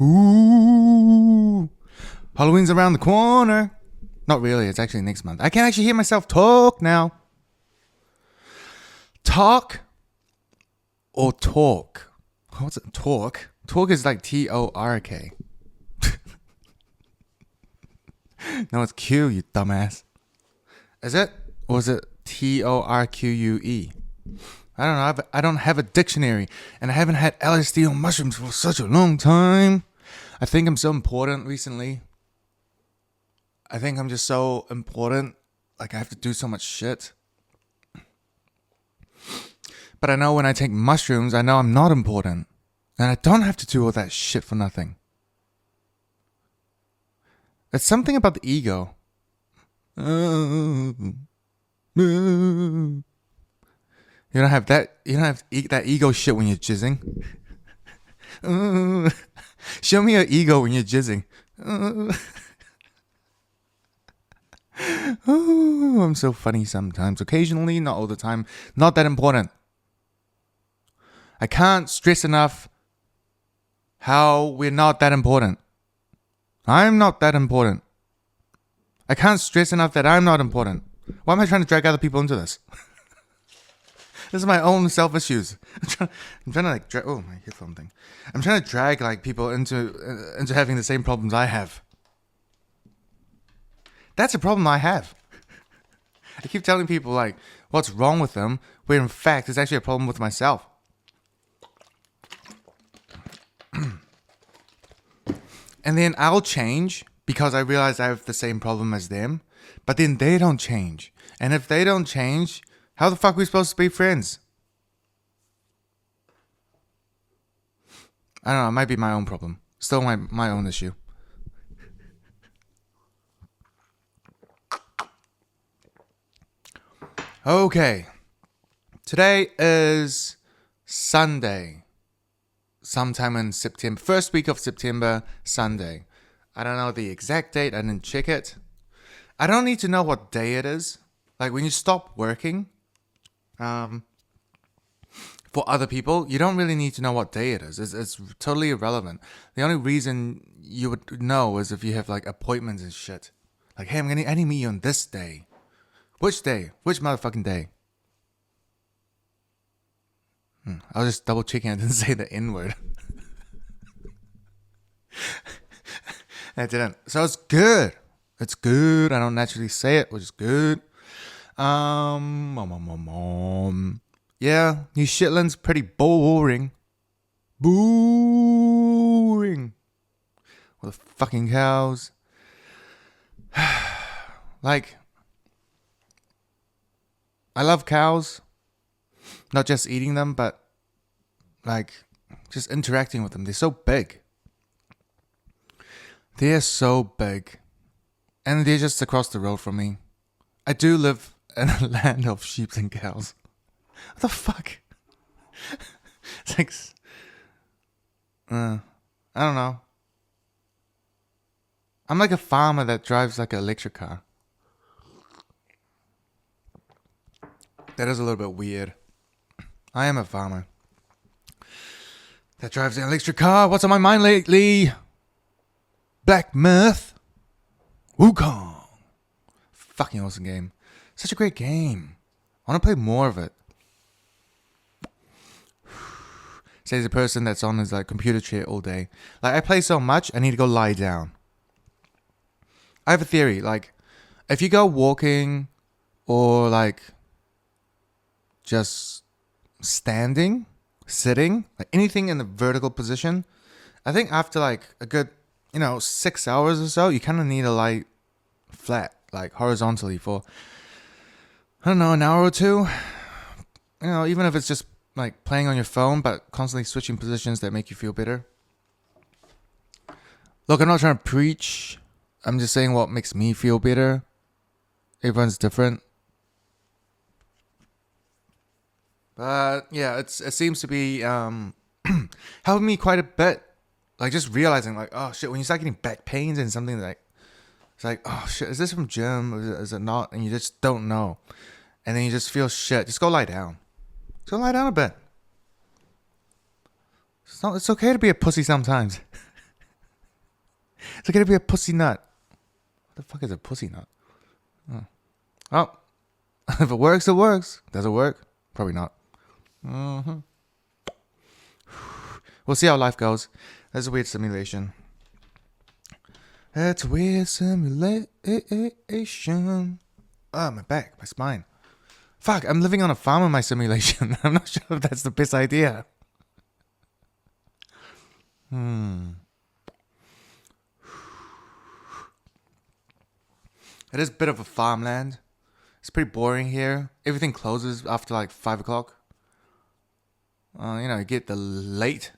Ooh, Halloween's around the corner. Not really, it's actually next month. I can actually hear myself talk now. Talk or talk? What's it? Talk? Talk is like T-O-R-K. No, it's Q, you dumbass. Is it? Or is it T-O-R-Q-U-E? I don't know. I don't have a dictionary, and I haven't had LSD or mushrooms for such a long time. I think I'm so important recently. I think I'm just so important. Like I have to do so much shit. But I know when I take mushrooms, I know I'm not important. And I don't have to do all that shit for nothing. It's something about the ego. You don't have that. You don't have that ego shit when you're jizzing. Show me your ego when you're jizzing. I'm so funny sometimes. Occasionally, not all the time. Not that important. I can't stress enough how we're not that important. I'm not that important. I can't stress enough that I'm not important. Why am I trying to drag other people into this? This is my own self issues. I'm trying to like drag. Oh, my headphone thing. I'm trying to drag like people into having the same problems I have. That's a problem I have. I keep telling people like what's wrong with them, where in fact it's actually a problem with myself. And then I'll change because I realize I have the same problem as them. But then they don't change. And if they don't change, how the fuck are we supposed to be friends? I don't know, it might be my own problem. Still my own issue. Okay. Today is Sunday. Sometime in September. First week of September, Sunday. I don't know the exact date. I didn't check it. I don't need to know what day it is. Like when you stop working, for other people, you don't really need to know what day it is. It's totally irrelevant. The only reason you would know is if you have like appointments and shit. Like, hey, I need to meet you on this day. Which day? Which motherfucking day? I was just double checking I didn't say the N-word. I didn't. So it's good. It's good. I don't naturally say it, which is good. Yeah, New Shetland's pretty boring. Boring. All the fucking cows. Like, I love cows. Not just eating them, but like just interacting with them. They're so big. They're so big. And they're just across the road from me. I do live in a land of sheep and cows. What the fuck? It's like, I don't know. I'm like a farmer that drives like an electric car. That is a little bit weird. I am a farmer that drives an electric car. What's on my mind lately? Black Myth Wukong. Fucking awesome game. Such a great game. I want to play more of it. Says a person that's on his like computer chair all day. Like I play so much, I need to go lie down. I have a theory. Like, if you go walking or like just standing, sitting, like anything in the vertical position, I think after like a good, 6 hours or so, you kind of need to lie flat, like horizontally for, I don't know, an hour or two. Even if it's just like playing on your phone, but constantly switching positions that make you feel better. Look, I'm not trying to preach. I'm just saying what makes me feel better. Everyone's different. But yeah, it seems to be helping me quite a bit. Like just realizing like, oh shit, when you start getting back pains and something like, it's like, oh shit, is this from gym or is it not? And you just don't know. And then you just feel shit. Just go lie down. Just go lie down a bit. It's okay to be a pussy sometimes. It's gonna be a pussy nut. What the fuck is a pussy nut? Oh, if it works, it works. Does it work? Probably not. We'll see how life goes. That's a weird simulation. That's a weird simulation. Oh, my back, my spine. Fuck, I'm living on a farm in my simulation. I'm not sure if that's the best idea. It is a bit of a farmland. It's pretty boring here. Everything closes after like 5 o'clock. You get the late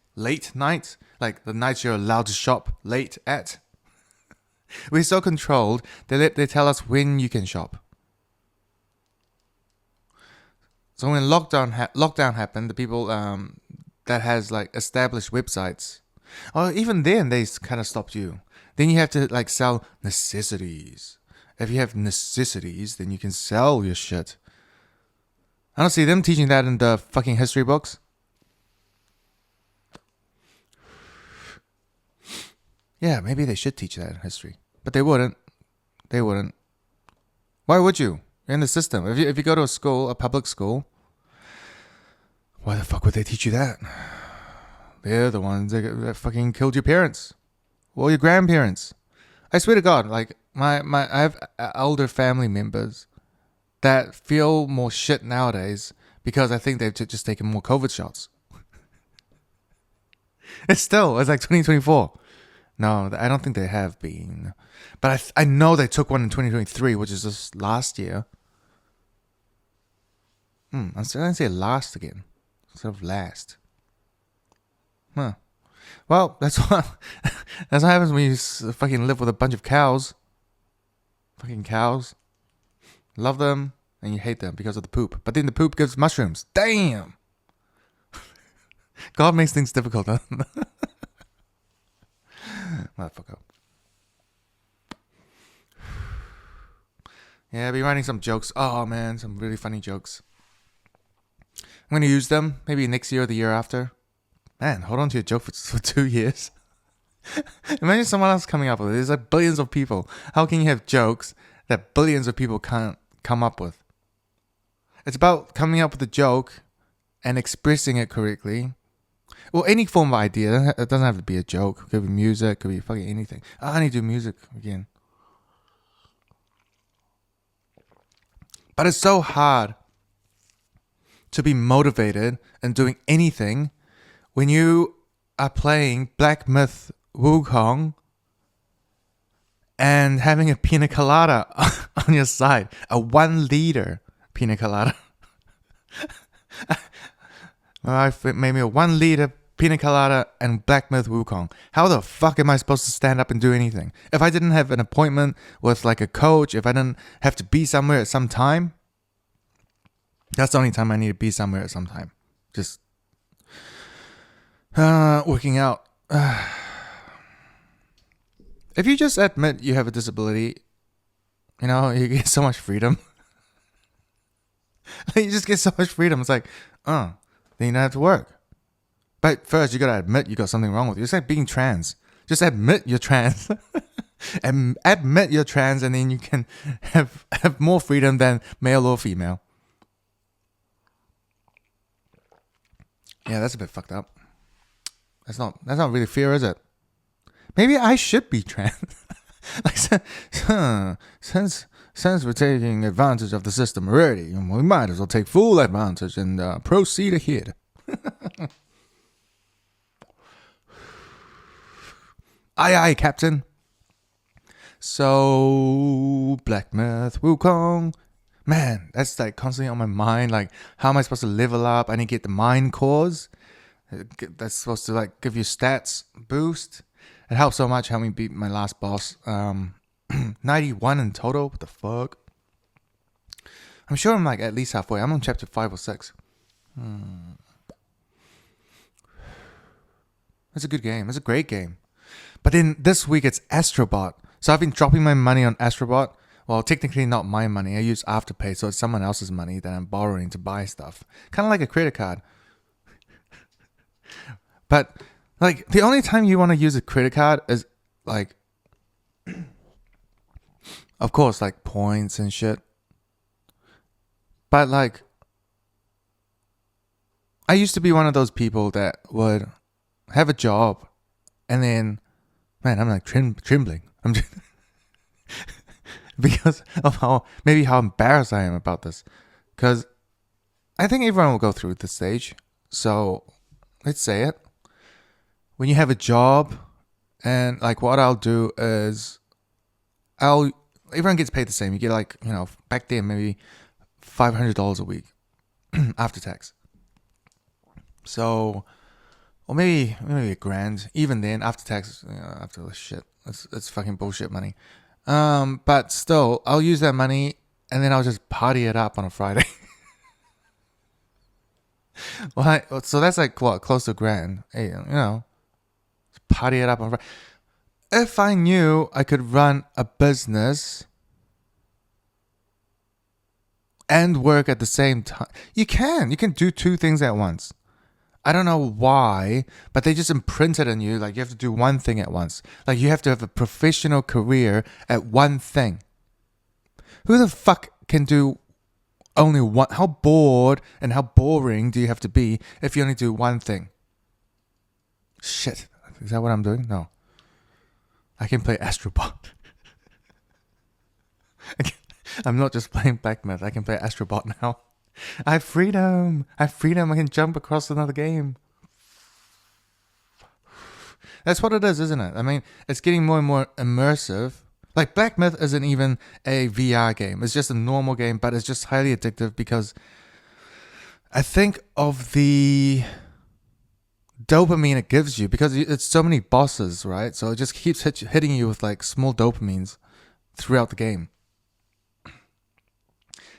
nights. Like the nights you're allowed to shop late at. We're so controlled, they tell us when you can shop. So when lockdown happened, the people that has like established websites, or even then they kind of stopped you. Then you have to like sell necessities. If you have necessities, then you can sell your shit. I don't see them teaching that in the fucking history books. Yeah, maybe they should teach that in history. But they wouldn't. They wouldn't. Why would you? You're in the system. If you go to a school, a public school, why the fuck would they teach you that? They're the ones that fucking killed your parents. Or your grandparents. I swear to God, like, I have older family members that feel more shit nowadays because I think they've just taken more COVID shots. It's like 2024. No, I don't think they have been. But I know they took one in 2023, which is just last year. I'm still going to say last again instead of last. Huh. Well, that's what happens when you fucking live with a bunch of cows. Fucking cows. Love them and you hate them because of the poop. But then the poop gives mushrooms. Damn! God makes things difficult, huh? Motherfucker. Yeah, I'll be writing some jokes. Oh man, some really funny jokes. I'm going to use them maybe next year or the year after. Man, hold on to your joke for 2 years. Imagine someone else coming up with it. There's like billions of people. How can you have jokes that billions of people can't come up with? It's about coming up with a joke and expressing it correctly. Well, any form of idea. It doesn't have to be a joke. It could be music. It could be fucking anything. I need to do music again. But it's so hard to be motivated and doing anything when you are playing Black Myth Wukong and having a pina colada on your side. A 1 liter pina colada. Maybe a 1 liter pina colada and Black Myth Wukong. How the fuck am I supposed to stand up and do anything? If I didn't have an appointment with like a coach, if I didn't have to be somewhere at some time, that's the only time I need to be somewhere at some time. Just working out. If you just admit you have a disability, you get so much freedom. You just get so much freedom. It's like, then you don't have to work. But first, you gotta admit you got something wrong with you. It's like being trans. Just admit you're trans. And admit you're trans, and then you can have more freedom than male or female. Yeah, that's a bit fucked up. That's not really fair, is it? Maybe I should be trans. Like, since we're taking advantage of the system already, we might as well take full advantage and proceed ahead. Aye, Captain. So, Black Myth Wukong. Man, that's like constantly on my mind. Like, how am I supposed to level up? I need to get the mind cores. That's supposed to like give you stats boost. It helped so much. Helped me beat my last boss. 91 in total. What the fuck? I'm sure I'm like at least halfway. I'm on chapter 5 or 6. It's a good game. It's a great game. But then this week it's Astro Bot. So I've been dropping my money on Astro Bot. Well, technically not my money. I use Afterpay, so it's someone else's money that I'm borrowing to buy stuff. Kind of like a credit card. But like the only time you want to use a credit card is like Of course, like points and shit. But like, I used to be one of those people that would have a job and then, man, I'm like trembling. I'm just because of how embarrassed I am about this. Because I think everyone will go through this stage. So let's say it. When you have a job, and like what I'll do is everyone gets paid the same. You get like, back then maybe $500 a week after tax. So, or maybe $1,000. Even then, after tax, after this shit, it's fucking bullshit money. But still, I'll use that money and then I'll just party it up on a Friday. Well, so that's like what, close to $1,000. Hey, party it up on Friday. If I knew I could run a business and work at the same time, you can do two things at once. I don't know why, but they just imprint it in you. Like you have to do one thing at once. Like you have to have a professional career at one thing. Who the fuck can do only one? How bored and how boring do you have to be if you only do one thing? Shit. Is that what I'm doing? No. I can play Astro Bot. I'm not just playing Black Myth. I can play Astro Bot now. I have freedom. I can jump across another game. That's what it is, isn't it? I mean, it's getting more and more immersive. Like Black Myth isn't even a VR game. It's just a normal game, but it's just highly addictive because I think of the dopamine it gives you, because it's so many bosses, right? So it just keeps hitting you with like small dopamines throughout the game.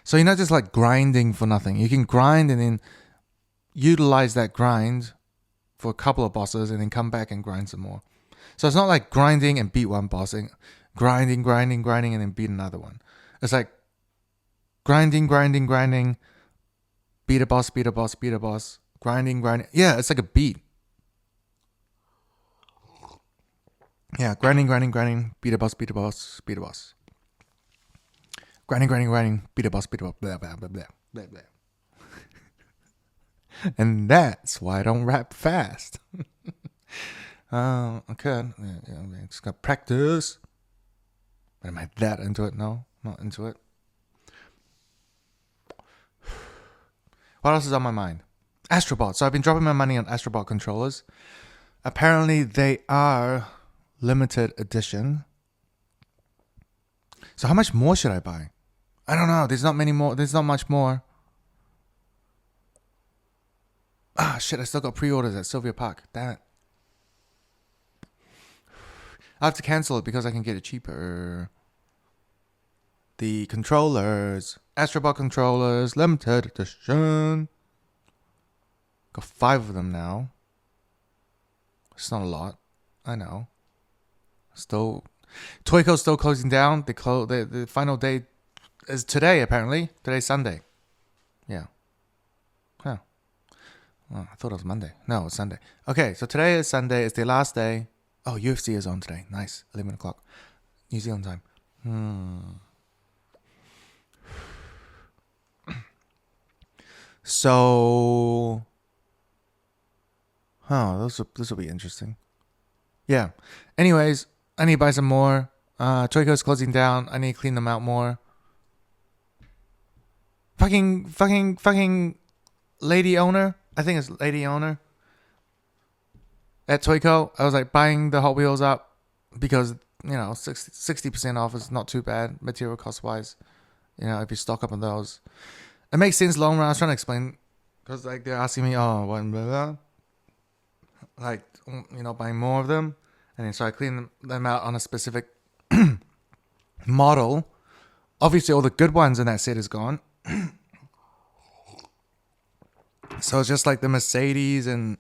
So you're not just like grinding for nothing. You can grind and then utilize that grind for a couple of bosses and then come back and grind some more. So it's not like grinding and beat one boss and grinding and then beat another one. It's like grinding, beat a boss, grinding. Yeah, it's like a beat. Yeah, grinding, beat a boss. Grinding, beat a boss, blah, blah, blah, blah, blah, blah. And that's why I don't rap fast. Okay. Yeah, just got practice. But am I that into it? No, not into it. What else is on my mind? Astro Bot. So I've been dropping my money on Astro Bot controllers. Apparently they are limited edition. So how much more should I buy? I don't know. There's not many more. There's not much more. Ah, shit. I still got pre-orders at Sylvia Park. Damn it. I have to cancel it because I can get it cheaper. The controllers. Astro Bot controllers. Limited edition. Got 5 of them now. It's not a lot. I know. Still, Toyco's still closing down. The final day is today, apparently. Today's Sunday. Yeah. Huh. Oh, I thought it was Monday. No, it's Sunday. Okay, so today is Sunday. It's the last day. Oh, UFC is on today. Nice. 11 o'clock. New Zealand time. So, this will be interesting. Yeah. Anyways, I need to buy some more. Toyco's closing down. I need to clean them out more. Fucking lady owner. I think it's lady owner. At Toyco, I was like buying the Hot Wheels up because, 60% off is not too bad material cost wise. If you stock up on those. It makes sense long run. I was trying to explain because like they're asking me, what, blah, blah. Like, buying more of them. And then so I clean them out on a specific model. Obviously, all the good ones in that set is gone. So it's just like the Mercedes and,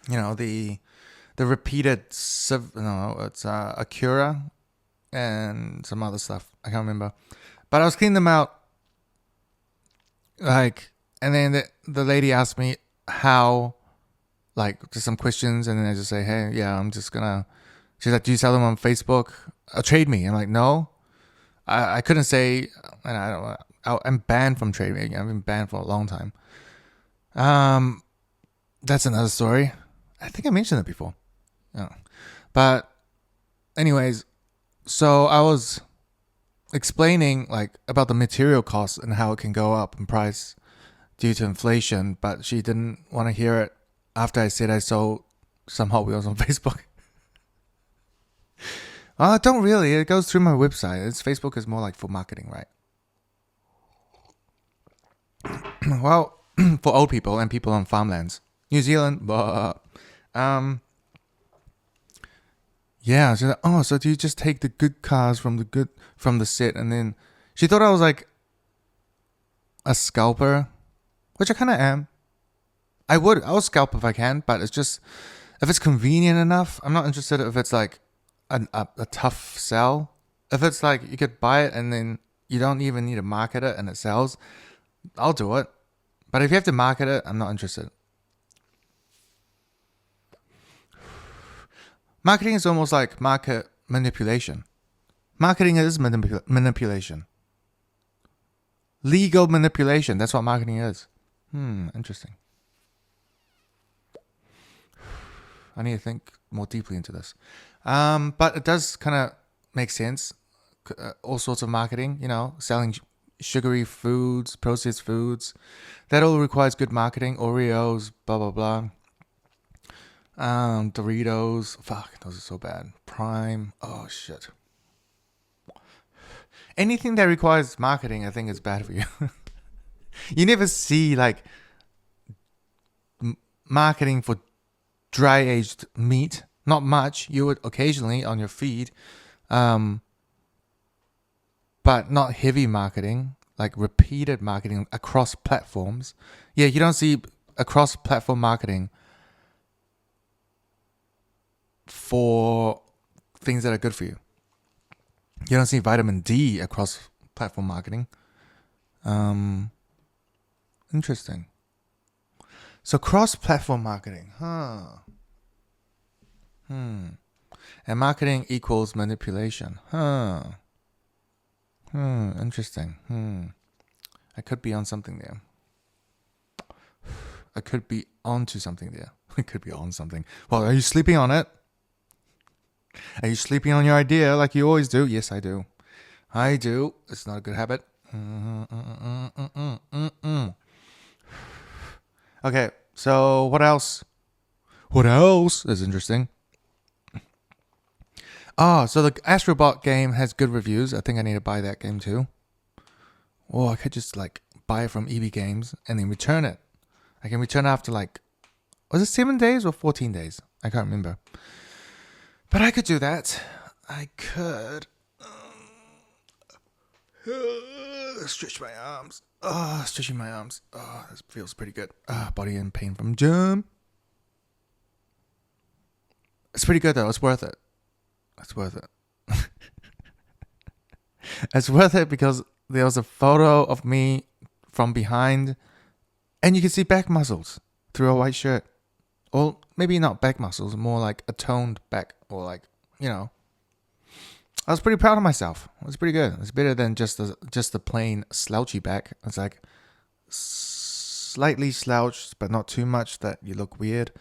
the repeated, it's Acura and some other stuff. I can't remember. But I was cleaning them out. Like, and then the lady asked me how, like, just some questions. And then I just say, hey, yeah, I'm just gonna, she's like, do you sell them on Facebook? Trade me. I'm like, no. I couldn't say, and I don't. I'm banned from trading. I've been banned for a long time. That's another story. I think I mentioned it before. Yeah. But anyways, so I was explaining like about the material costs and how it can go up in price due to inflation, but she didn't want to hear it after I said I sold some Hot Wheels on Facebook. Don't really. It goes through my website. Facebook is more like for marketing, right? Well, for old people and people on farmlands. New Zealand, yeah, she's like, oh, so do you just take the good cars from the set, and then she thought I was like a scalper, which I kind of am. I'll scalp if I can, but it's just if it's convenient enough. I'm not interested if it's like a tough sell. If it's like you could buy it and then you don't even need to market it and it sells, I'll do it. But if you have to market it, I'm not interested. Marketing is almost like market manipulation. Marketing is manipulation. Legal manipulation. That's what marketing is. Interesting. I need to think more deeply into this. But it does kind of make sense. All sorts of marketing, selling sugary foods, processed foods. That all requires good marketing. Oreos, blah, blah, blah. Doritos. Fuck, those are so bad. Prime. Oh, shit. Anything that requires marketing, I think is bad for you. You never see, like, marketing for dry-aged meat. Not much. You would occasionally on your feed. But not heavy marketing. Like, repeated marketing across platforms. Yeah, you don't see across platform marketing for things that are good for you. You don't see vitamin D across platform marketing. Interesting. So cross-platform marketing, And marketing equals manipulation, Interesting. I could be on something there. I could be onto something there. I could be on something. Well, are you sleeping on it? Are you sleeping on your idea like you always do? Yes, I do. I do. It's not a good habit. Okay, so what else? What else is interesting? So the Astro Bot game has good reviews. I think I need to buy that game too. Or I could just like buy it from EB Games and then return it. I can return after like, was it 7 days or 14 days? I can't remember. But I could do that. I could stretch my arms. Stretching my arms. This feels pretty good. Body in pain from gym. It's pretty good though. It's worth it. It's worth it. It's worth it because there was a photo of me from behind, and you can see back muscles through a white shirt. Or maybe not back muscles, more like a toned back, or like, I was pretty proud of myself. It was pretty good. It's better than just the plain slouchy back. It's like slightly slouched, but not too much that you look weird.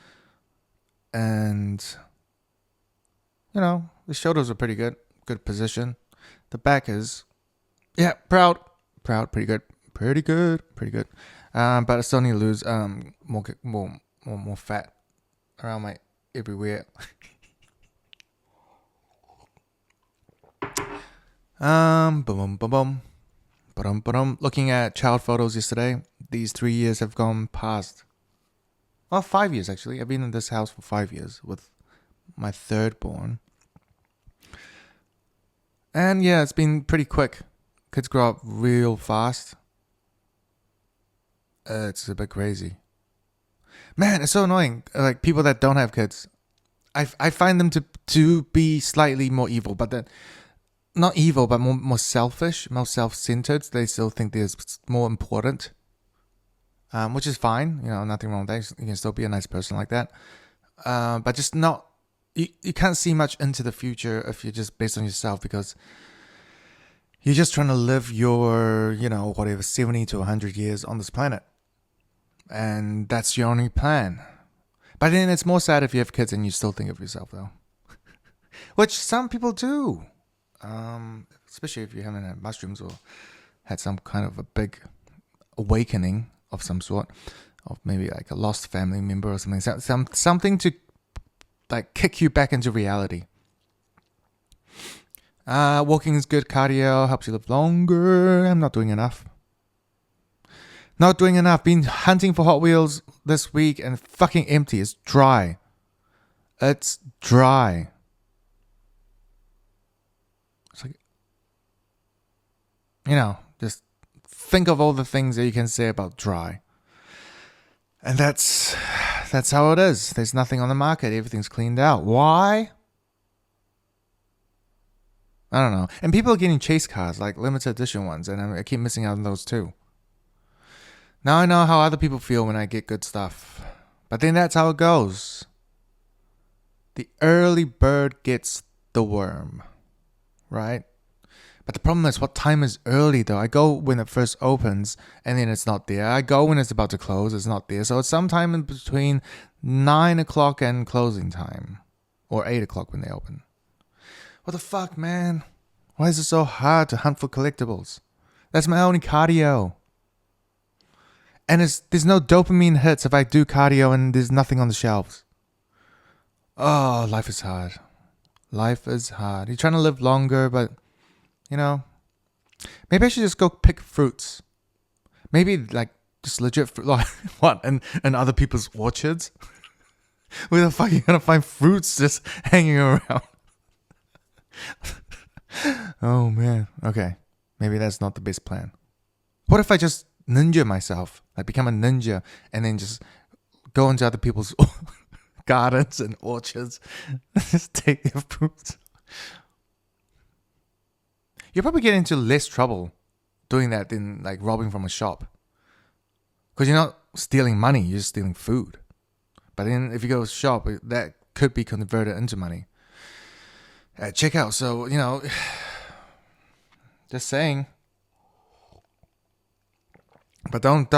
And, the shoulders are pretty good. Good position. The back is, proud, pretty good. But I still need to lose more fat around my everywhere. Looking at child photos yesterday, these 3 years have gone past. Well, 5 years actually. I've been in this house for 5 years with my third born. And yeah, it's been pretty quick. Kids grow up real fast. It's a bit crazy. Man, it's so annoying. Like people that don't have kids, I find them to be slightly more evil, but then not evil, but more selfish, more self-centered. They still think they're more important, which is fine. Nothing wrong with that. You can still be a nice person like that, but just not. You can't see much into the future if you're just based on yourself, because You're just trying to live your, whatever, 70 to 100 years on this planet. And that's your only plan. But then it's more sad if you have kids and you still think of yourself, though. Which some people do. Especially if you haven't had mushrooms or had some kind of a big awakening of some sort. Of maybe like a lost family member or something. Something to like kick you back into reality. Walking is good cardio, helps you live longer. I'm not doing enough. Been hunting for Hot Wheels this week and fucking empty. It's dry. It's dry. It's like, just think of all the things that you can say about dry. And that's how it is. There's nothing on the market. Everything's cleaned out. Why? I don't know. And people are getting chase cars, like limited edition ones, and I keep missing out on those too. Now I know how other people feel when I get good stuff. But then that's how it goes. The early bird gets the worm. Right? But the problem is, what time is early though? I go when it first opens, and then it's not there. I go when it's about to close, it's not there. So it's sometime in between 9 o'clock and closing time. Or 8 o'clock when they open. What the fuck, man? Why is it so hard to hunt for collectibles? That's my only cardio. And there's no dopamine hits if I do cardio and there's nothing on the shelves. Oh, life is hard. Life is hard. You're trying to live longer, but, maybe I should just go pick fruits. Maybe, like, just legit fruit. Like, what? In other people's orchards? Where the fuck are you going to find fruits just hanging around? Oh man. Okay. Maybe that's not the best plan. What if I just ninja myself? Like become a ninja and then just go into other people's gardens and orchards. Just take their fruits. You'll probably get into less trouble doing that than like robbing from a shop. Because you're not stealing money, you're just stealing food. But then if you go to a shop, that could be converted into money. At checkout. So, just saying. But don't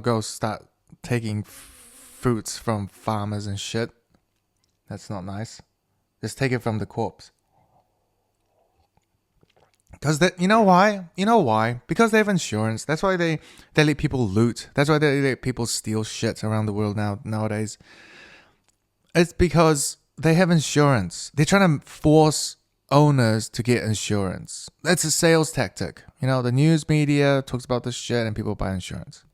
go start taking fruits from farmers and shit. That's not nice. Just take it from the corpse. Because you know why? Because they have insurance. That's why they let people loot. That's why they let people steal shit around the world nowadays. It's because they have insurance. They're trying to force owners to get insurance. That's a sales tactic. The news media talks about this shit and people buy insurance.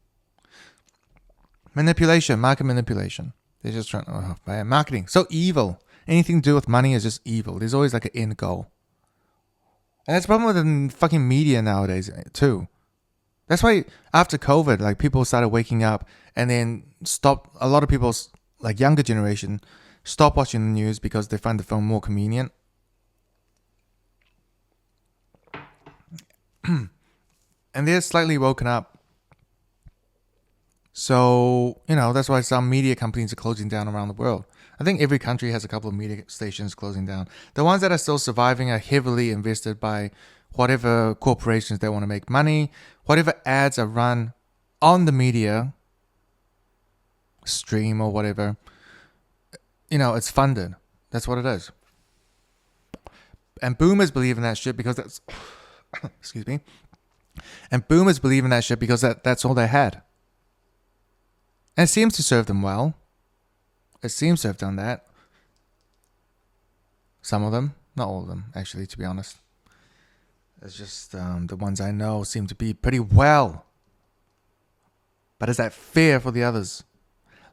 Manipulation, market manipulation. They're just trying to buy marketing. So evil. Anything to do with money is just evil. There's always like an end goal. And that's the problem with the fucking media nowadays too. That's why after COVID, like people started waking up and then stopped. A lot of people's like younger generation stop watching the news because they find the phone more convenient. And they're slightly woken up. So, that's why some media companies are closing down around the world. I think every country has a couple of media stations closing down. The ones that are still surviving are heavily invested by whatever corporations that want to make money, whatever ads are run on the media stream or whatever. It's funded. That's what it is. And boomers believe in that shit because that's... excuse me. And boomers believe in that shit because that's all they had. And it seems to serve them well. It seems to have done that. Some of them. Not all of them, actually, to be honest. It's just the ones I know seem to be pretty well. But is that fair for the others?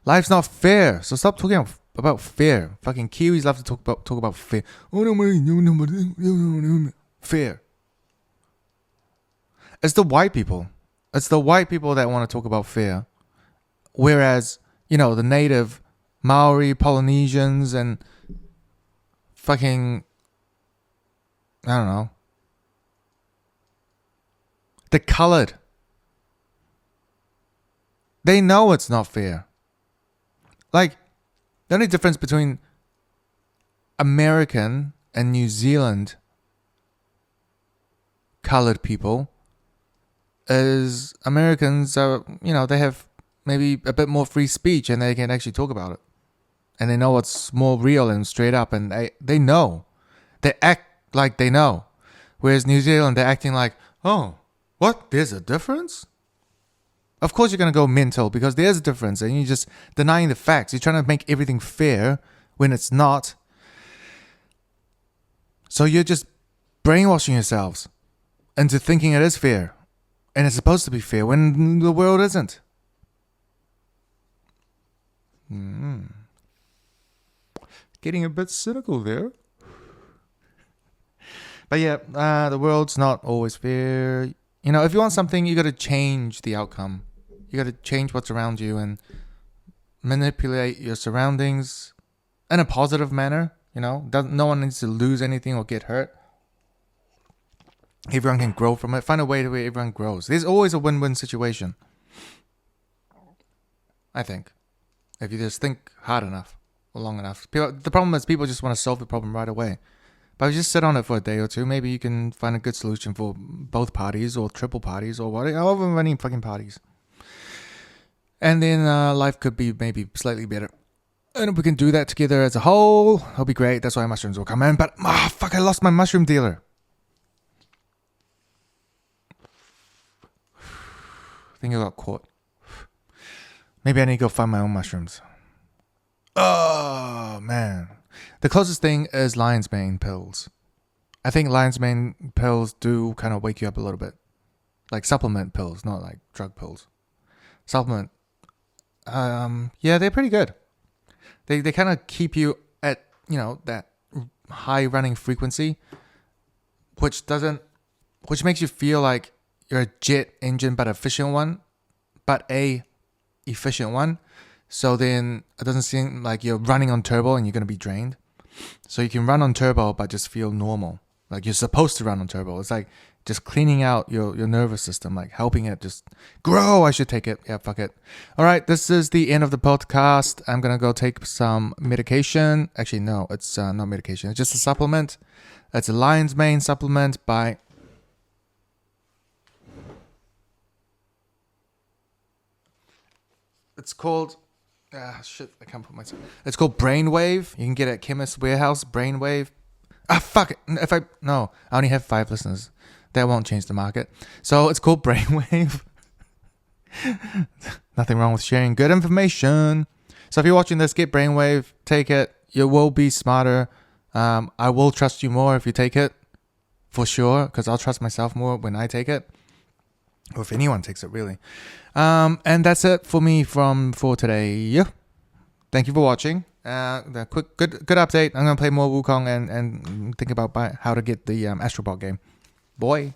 Life's not fair. So stop talking about fair. Fucking Kiwis love to talk about fair. Fair. It's the white people. It's the white people that want to talk about fair. Whereas, the native Maori, Polynesians, and fucking, I don't know, the colored, they know it's not fair. Like, the only difference between American and New Zealand colored people is Americans are, they have maybe a bit more free speech and they can actually talk about it. And they know what's more real and straight up, and they know. They act like they know. Whereas New Zealand, they're acting like, oh, what? There's a difference? Of course you're going to go mental because there's a difference and you're just denying the facts. You're trying to make everything fair when it's not. So you're just brainwashing yourselves into thinking it is fair. And it's supposed to be fair when the world isn't. Getting a bit cynical there. But yeah, the world's not always fair. If you want something, you got to change the outcome. You got to change what's around you and manipulate your surroundings in a positive manner. No one needs to lose anything or get hurt. Everyone can grow from it. Find a way where everyone grows. There's always a win-win situation. I think. If you just think hard enough or long enough. The problem is people just want to solve the problem right away. But if you just sit on it for a day or two, maybe you can find a good solution for both parties or triple parties or however many fucking parties. And then life could be maybe slightly better. And if we can do that together as a whole, it'll be great. That's why mushrooms will come in. But, fuck, I lost my mushroom dealer. I think I got caught. Maybe I need to go find my own mushrooms. Oh, man. The closest thing is lion's mane pills. I think lion's mane pills do kind of wake you up a little bit. Like supplement pills, not like drug pills. Supplement. Yeah, they're pretty good. They kind of keep you at, that high running frequency, which makes you feel like you're a jet engine, but efficient one. So then it doesn't seem like you're running on turbo and you're going to be drained. So you can run on turbo, but just feel normal. Like you're supposed to run on turbo. It's like just cleaning out your nervous system, like helping it just grow. I should take it. Yeah, fuck it. All right, this is the end of the podcast. I'm going to go take some medication. Actually, no, it's not medication. It's just a supplement. It's a lion's mane supplement by... It's called... I can't put myself... It's called Brainwave. You can get it at Chemist Warehouse. Brainwave. Fuck it. I only have 5 listeners. That won't change the market. So it's called Brainwave. Nothing wrong with sharing good information. So if you're watching this, get Brainwave. Take it. You will be smarter. I will trust you more if you take it. For sure. Because I'll trust myself more when I take it. Or if anyone takes it, really. And that's it for me for today. Thank you for watching. The quick good update. I'm gonna play more Wukong and think about how to get the Astro Bot game. Boy.